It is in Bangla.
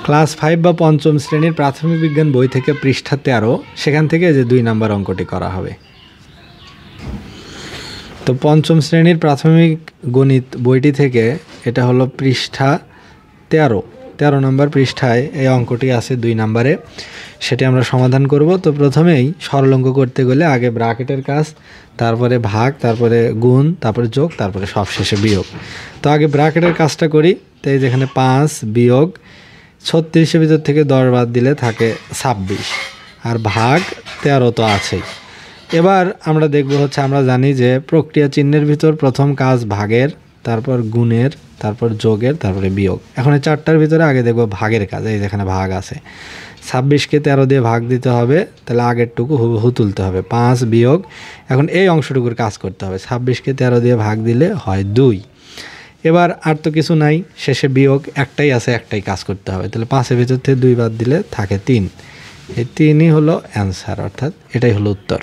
ক্লাস 5 বা পঞ্চম শ্রেণীর প্রাথমিক বিজ্ঞান বই থেকে পৃষ্ঠা 13, সেখান থেকে যে 2 নম্বর অঙ্কটি করা হবে। তো পঞ্চম শ্রেণীর প্রাথমিক গণিত বইটি থেকে এটা হলো পৃষ্ঠা 13 নম্বর পৃষ্ঠায় এই অঙ্কটি আছে 2 নম্বরে, সেটি আমরা সমাধান করব। তো প্রথমেই সরল অঙ্ক করতে গেলে আগে ব্র্যাকেটের কাজ, তারপরে ভাগ, তারপরে গুণ, তারপরে যোগ, তারপরে সবশেষে বিয়োগ। তো আগে ব্র্যাকেটের কাজটা করি। তো এই যেখানে 5 বিয়োগ 36-এর ভিতর থেকে 10 বাদ দিলে থাকে 26, আর ভাগ 13 তো আছেই। এবার আমরা দেখব হচ্ছে, আমরা জানি যে প্রক্রিয়া চিহ্নের ভিতর প্রথম কাজ ভাগের, তারপর গুণের, তারপর যোগের, তারপরে বিয়োগ। এখন এই 4টার ভিতরে আগে দেখব ভাগের কাজ। এই যেখানে ভাগ আছে, 26কে 13 দিয়ে ভাগ দিতে হবে, তাহলে আগেরটুকু হুবহু তুলতে হবে। 5 বিয়োগ, এখন এই অংশটুকুর কাজ করতে হবে। 26কে 13 দিয়ে ভাগ দিলে হয় 2। এবার আর তো কিছু নাই, শেষে বিয়োগ একটাই আছে, একটাই কাজ করতে হবে। তাহলে 5-এর ভিতর থেকে 2 বাদ দিলে থাকে 3। এই 3ই হলো অ্যান্সার, অর্থাৎ এটাই হলো উত্তর।